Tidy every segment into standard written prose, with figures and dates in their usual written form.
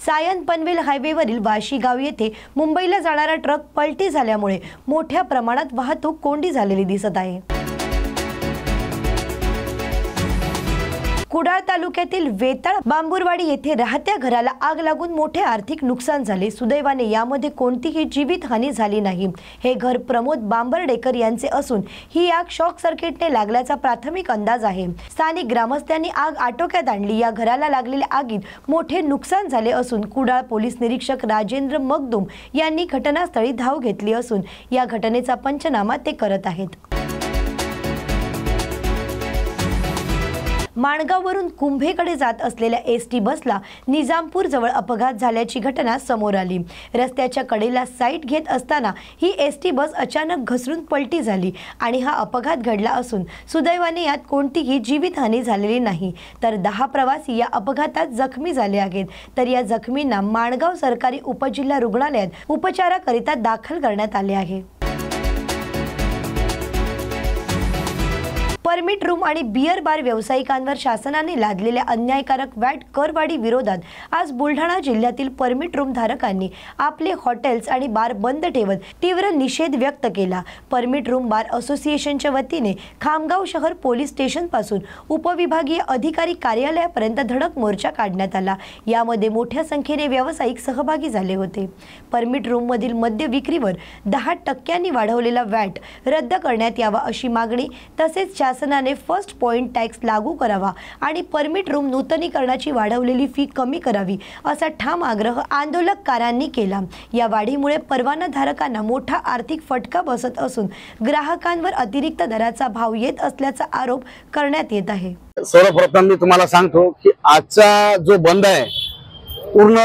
सायन पनवेल हायवेवरील वाशी गाव येथे मुंबईला जाणारा ट्रक पलटी झाल्यामुळे मोठ्या प्रमाणात वाहतूक कोंडी झालेली दिसत आहे। कुडाळ तालुक्यातील वेताळ बांबुरवाडी येथे राहत्या घराला आग लागून मोठे आर्थिक नुकसान झाले। सुदैवाने यामध्ये कोणतीही जीवितहानी झाली नाही। हे घर प्रमोद बांबर्डेकर यांचे असून ही आग शॉक सर्किटने लागल्याचा प्राथमिक अंदाज आहे। स्थानिक ग्रामस्थांनी आग आटोक्यात आणली। या घराला लागलेल्या आगीत मोठे नुकसान झाले असून कुडाळ पोलीस निरीक्षक राजेंद्र मगदुम यांनी घटनास्थळी धाव घेतली असून या घटनेचा पंचनामा ते करत आहेत। माणगाववरून कुंभेकडे जात असलेल्या एसटी बसला निजामपूर जवळ अपघात झाल्याची घटना समोर आली। रस्त्याच्या कडेला साईड घेत असताना ही एसटी बस अचानक घसरून पलटी झाली आणि हा अपघात घडला असून सुदैवाने यात कोणतीही जीवितहानी झालेली नाही, तर 10 प्रवासी या अपघातात जखमी झाले आहेत। तर या जखमींना माणगाव सरकारी उपजिल्हा रुग्णालयात उपचाराकरिता दाखल करण्यात आले आहे। परमिट रूम आणि बियर बार व्यावसायिकांवर शासनाने लादलेल्या अन्यायकारक वॅट करवाढी विरोधात आज बुलढाणा जिल्ह्यातील परमिट रूम धारकांनी आपले हॉटेल्स आणि बार बंद ठेवत तीव्र निषेध व्यक्त केला। परमिट रूम बार असोसिएशनच्या वतीने खामगाव शहर पोलीस स्टेशन पासून उपविभागीय अधिकारी कार्यालयापर्यंत धडक मोर्चा काढण्यात आला। यामध्ये मोठ्या संख्येने व्यावसायिक सहभागी झाले होते। परमिट रूम मधील मद्य विक्रीवर 10% वाढवलेला वॅट रद्द करण्यात यावा अशी मागणी, तसेच शासनाने फर्स्ट पॉइंट टॅक्स लागू करावा आणि परमिट रूम नूतनीकरणाची वाढवलेली फी कमी करावी असा ठाम आग्रह आंदोलककारांनी केला। या वाढीमुळे परवानाधारकांना मोठा आर्थिक फटका बसत असून ग्राहकांवर अतिरिक्त दराचा भाव येत असल्याचा आरोप करण्यात येत आहे। सर्वप्रथम मी तुम्हाला सांगतो की आजचा जो बंद आहे पूर्ण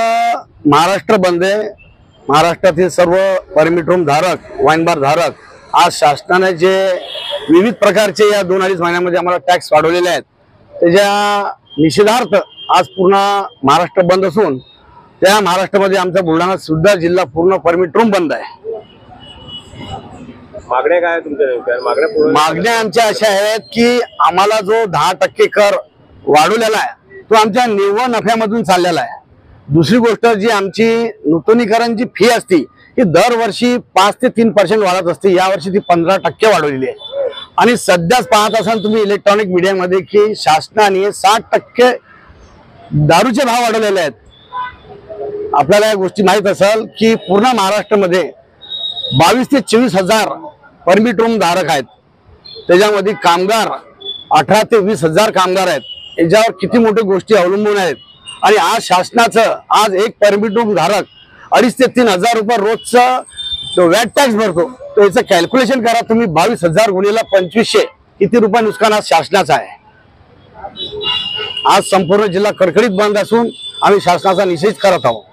महाराष्ट्र बंद आहे। महाराष्ट्रातील सर्व परमिट रूम धारक, वाईन बार धारक आज शासनाने जे विविध प्रकारचे या 2-2.5 महिन्यामध्ये आम्हाला टॅक्स वाढवलेले आहेत त्याच्या निषेधार्थ आज पूर्ण महाराष्ट्र बंद असून त्या महाराष्ट्रामध्ये आमचा बुलढाणा सुद्धा जिल्हा पूर्ण परमिट रूम बंद आहे। मागण्या काय तुमच्या? मागण्या आमच्या अशा आहेत की आम्हाला जो 10% कर वाढवलेला आहे तो आमच्या निव्वळ नफ्यामधून चाललेला आहे। दुसरी गोष्ट जी आमची नूतनीकरणची फी असती ही दरवर्षी 5 ते 3% वाढत असते, यावर्षी ती 15% वाढवलेली आहे। आणि सध्याच पाहत असाल तुम्ही इलेक्ट्रॉनिक मीडियामध्ये की शासनाने 60% दारूचे भाव वाढवलेले आहेत। आपल्याला या गोष्टी माहीत असेल की पूर्ण महाराष्ट्रामध्ये 22 ते 24 हजार परमिट रूम धारक आहेत, त्याच्यामध्ये कामगार 18 ते 20 हजार कामगार आहेत। याच्यावर किती मोठ्या गोष्टी अवलंबून आहेत आणि आज शासनाचं आज एक परमिट रूम धारक 2.5 ते 3 हजार रुपये रोजचा वॅट टॅक्स भरतो, तर याचं कॅल्क्युलेशन करा तुम्ही। 22,000 गुणिले 2500 किती रुपये नुकसान आज शासनाचं आहे। आज संपूर्ण जिल्हा कडकडीत बंद असून आम्ही शासनाचा निषेध करत आहोत।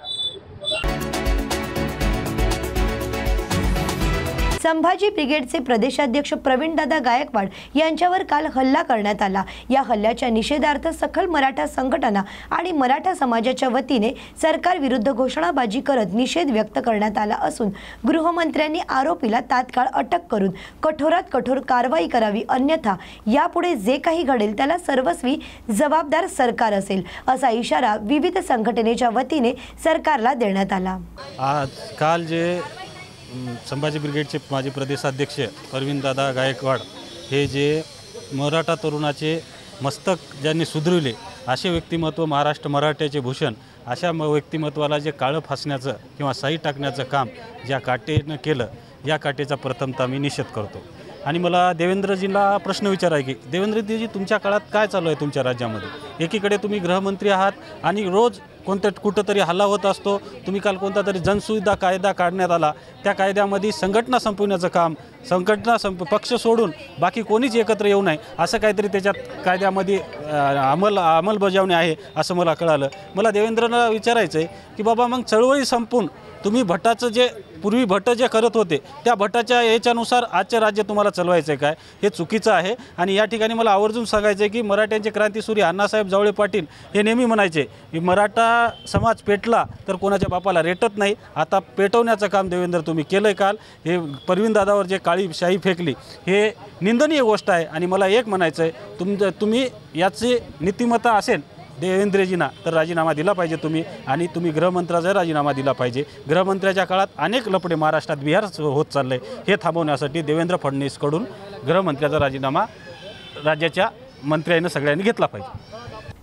संभाजी ब्रिगेडचे प्रदेशाध्यक्ष प्रवीणदादा गायकवाड यांच्यावर काल हल्ला करण्यात आला। या हल्ल्याच्या निषेधार्थ सखल मराठा संघटना आणि मराठा समाजाच्या वतीने सरकार विरुद्ध घोषणाबाजी करत निषेध व्यक्त करण्यात आला असून गृहमंत्र्यांनी आरोपीला तात्काळ अटक करून कठोरात कठोर कारवाई करावी, अन्यथा यापुढे जे काही घडेल त्याला सर्वस्वी जबाबदार सरकार असेल असा इशारा विविध संघटनेच्या वतीने सरकारला देण्यात आला। आज काल जे संभाजी ब्रिगेडचे माजी प्रदेशाध्यक्ष प्रवीणदादा गायकवाड हे जे मराठा तरुणाचे मस्तक ज्यांनी सुधरविले असे व्यक्तिमत्व, महाराष्ट्र मराठ्याचे भूषण, अशा व्यक्तिमत्वाला जे काळं फासण्याचं किंवा साई टाकण्याचं काम ज्या काटेनं केलं, या काटेचा प्रथमतः मी निषेध करतो। आणि मला देवेंद्रजींना प्रश्न विचारायचा की देवेंद्रजी, तुमच्या काळात काय चालू आहे तुमच्या राज्यामध्ये? एकीकडे तुम्ही गृहमंत्री आहात आणि रोज कुठंतरी हल्ला होत असतो। तुम्ही काल कोणता तरी जनसुविधा कायदा काढण्यात आला, त्या कायद्यामध्ये संघटना संपवण्याचं काम, पक्ष सोडून बाकी कोणीच एकत्र येऊ नये असं काहीतरी त्याच्यात कायद्यामध्ये अंमलबजावणी आहे असं मला कळालं। मला देवेंद्रला विचारायचं आहे की बाबा मग चळवळी संपून तुम्ही भटाचं जे पूर्वी भट जे करत होते त्या भटाच्या याच्यानुसार आजचे राज्य तुम्हाला चालवायचं आहे काय? हे चुकीचं आहे। आणि या ठिकाणी मला आवर्जून सांगायचं आहे की मराठ्यांचे क्रांतीसूर्य अण्णासाहेब जावळे पाटील हे नेहमी म्हणायचे की मराठा समाज पेटला तर कोणाच्या बापाला रेटत नाही। आता पेटवण्याचं काम देवेंद्र तुम्ही केलं आहे। काल हे परवीनदादावर जे काळी शाई फेकली हे निंदनीय गोष्ट आहे। आणि मला एक म्हणायचं आहे, तुम्ही याची नीतिमत्ता असेल देवेंद्रजींना तर राजीनामा दिला पाहिजे तुम्ही, आणि तुम्ही गृहमंत्र्याचा राजीनामा दिला पाहिजे. गृहमंत्र्याच्या काळात अनेक लफडे महाराष्ट्रात बिहार होत चालले, हे थांबवण्यासाठी देवेंद्र फडणवीसकडून गृहमंत्र्याचा राजीनामा राज्याच्या मंत्र्यांनी सगळ्यांनी घेतला पाहिजे.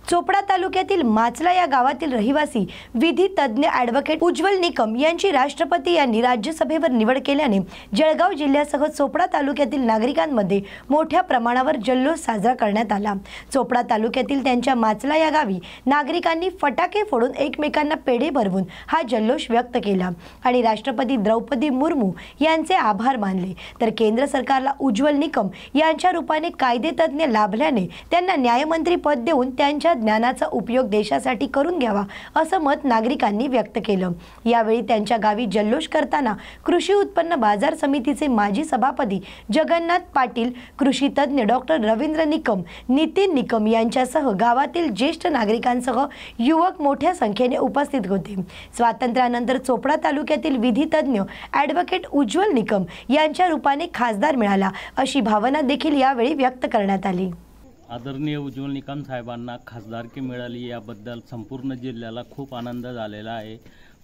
चोपडा तालुक्यातील माचला या गावातील रहिवासी विधी तज्ज्ञ ॲडव्होकेट उज्ज्वल निकम यांची राष्ट्रपती यांनी राज्यसभेवर निवड केल्याने जळगाव जिल्ह्यासह चोपडा तालुक्यातील नागरिकांमध्ये मोठ्या प्रमाणावर जल्लोष साजरा करण्यात आला. चोपडा तालुक्यातील त्यांच्या माचला या गावी नागरिकांनी फटाके फोडून एकमेकांना पेढे भरवून हा जल्लोष व्यक्त केला आणि राष्ट्रपती द्रौपदी मुर्मू यांचे आभार मानले. तर केंद्र सरकारला उज्ज्वल निकम यांच्या रूपाने कायदेतज्ञ लाभल्याने त्यांना न्यायमंत्री पद देऊन त्यांच्या ज्ञानाचा उपयोग देशासाठी करून घ्यावा असं मत नागरिकांनी व्यक्त केलं. यावेळी त्यांच्या गावी जल्लोष करताना कृषी उत्पन्न बाजार समितीचे माजी सभापती जगन्नाथ पाटील, कृषी तज्ज्ञ डॉक्टर रवींद्र निकम, नितीन निकम यांच्यासह गावातील ज्येष्ठ नागरिकांसह युवक मोठ्या संख्येने उपस्थित होते. स्वातंत्र्यानंतर चोपडा तालुक्यातील विधी तज्ज्ञ ॲडव्होकेट उज्ज्वल निकम यांच्या रूपाने खासदार मिळाला अशी भावना देखील यावेळी व्यक्त करण्यात आली. आदरणीय उज्ज्वल निकम साहेबांना खासदारकी मिळाली याबद्दल संपूर्ण जिल्ह्याला खूप आनंद झालेला आहे.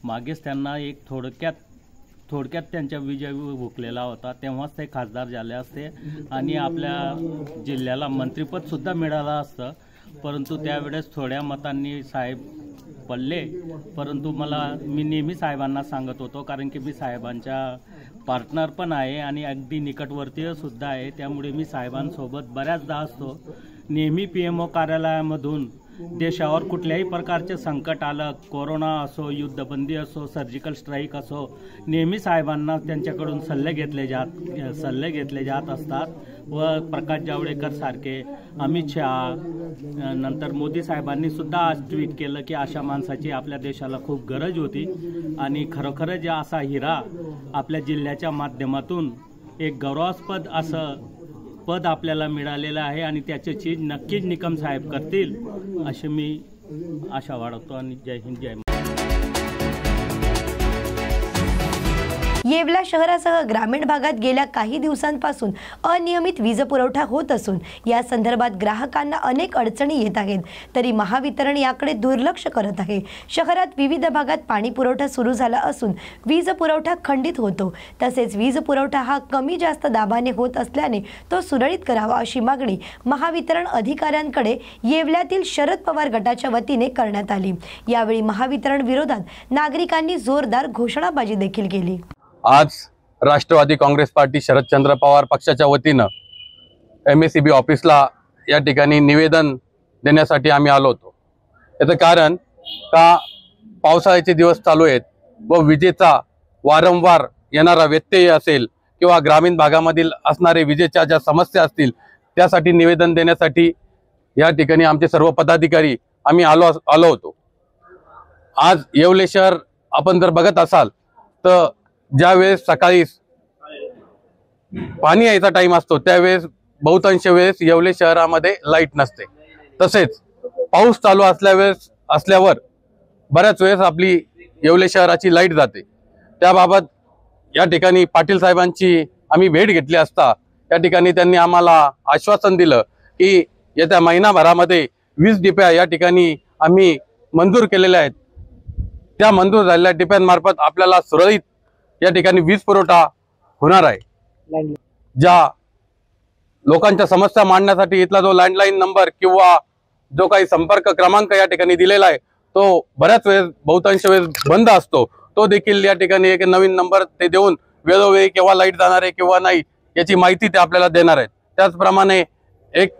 मागेच त्यांना एक थोडक्यात त्यांच्या विजय भुकलेला होता, तेव्हाच ते खासदार झाले असते आणि आपल्या जिल्ह्याला मंत्रिपदसुद्धा मिळालं असतं, परंतु त्यावेळेस थोड्या मतांनी साहेब पडले. परंतु मी नेहमी साहेबांना सांगत होतो, कारण की मी साहेबांच्या पार्टनर पण आहे आणि अगदी निकटवर्तीय सुद्धा आहे, त्यामुळे मी साहेबांसोबत बऱ्याचदा असतो. नेहमी PMO कार्यालयामधून देशावर कुठल्याही प्रकारचे संकट आलं, कोरोना असो, युद्धबंदी असो, सर्जिकल स्ट्राईक असो, नेहमी साहेबांना त्यांच्याकडून सल्ले घेतले जात असतात. व प्रकाश जावडेकर सारखे, अमित शहा, नंतर मोदी साहेबांनी सुद्धा आज ट्विट केलं की अशा माणसाची आपल्या देशाला खूप गरज होती आणि खरोखरच असा हिरा आपल्या जिल्ह्याच्या माध्यमातून एक गौरवास्पद असं पद आपल्याला मिळालेलं आहे आणि त्याची चीज नक्कीच निकम साहेब करतील अशी मी आशा बाळगतो. आणि जय हिंद, जय महाराष्ट्र. येवला शहरासह ग्रामीण भागात गेल्या काही दिवसांपासून अनियमित वीज पुरवठा होत असून या संदर्भात ग्राहकांना अनेक अडचणी येत आहेत, तरी महावितरण याकडे दुर्लक्ष करत आहे. शहरात विविध भागात पाणी पुरवठा सुरू झाला असून वीज पुरवठा खंडित होतो. तसेच वीज पुरवठा हा कमी जास्त दाबाने होत असल्याने तो सुरळीत करावा अशी मागणी महावितरण अधिकाऱ्यांकडे येवल्यातील शरद पवार गटाच्या वतीने करण्यात आली. यावेळी महावितरण विरोधात नागरिकांनी जोरदार घोषणाबाजी देखील केली. आज राष्ट्रवादी काँग्रेस पार्टी शरदचंद्र पवार पक्षाच्या वतीनं MACB ऑफिसला या ठिकाणी निवेदन देण्यासाठी आम्ही आलो होतो. याचं कारण का पावसाळ्याचे दिवस चालू आहेत व विजेचा वारंवार येणारा व्यत्यय असेल किंवा ग्रामीण भागामधील असणारे विजेच्या ज्या समस्या असतील त्यासाठी निवेदन देण्यासाठी या ठिकाणी आमचे सर्व पदाधिकारी आम्ही आलो होतो. आज येवले शहर आपण जर बघत असाल तर ज्यावेळेस सकाळी पाणी यायचा टाइम असतो त्यावेळेस बहुतांश वेळेस येवले शहरामध्ये लाईट नसते. तसेच पाऊस चालू असल्यावर बऱ्याच वेळेस आपली येवले शहराची लाईट जाते. त्याबाबत या ठिकाणी पाटील साहेबांची आम्ही भेट घेतली असता या ठिकाणी त्यांनी आम्हाला आश्वासन दिलं की येत्या महिनाभरामध्ये 20 डिप्या या ठिकाणी आम्ही मंजूर केलेल्या आहेत. त्या मंजूर झालेल्या डिप्यांमार्फत आपल्याला सुरळीत या ठिकाणी वीज पुरवठा होणार आहे. ज्या लोकांच्या समस्या मांडण्यासाठी इथला जो लँडलाईन नंबर किंवा जो काही संपर्क क्रमांक या ठिकाणी दिलेला आहे तो बऱ्याच वेळेस बहुतांश वेळेस बंद असतो, तो देखील या ठिकाणी एक नवीन नंबर ते देऊन वेळोवेळी केव्हा लाईट जाणार आहे किंवा नाही याची माहिती ते आपल्याला देणार आहेत. त्याचप्रमाणे एक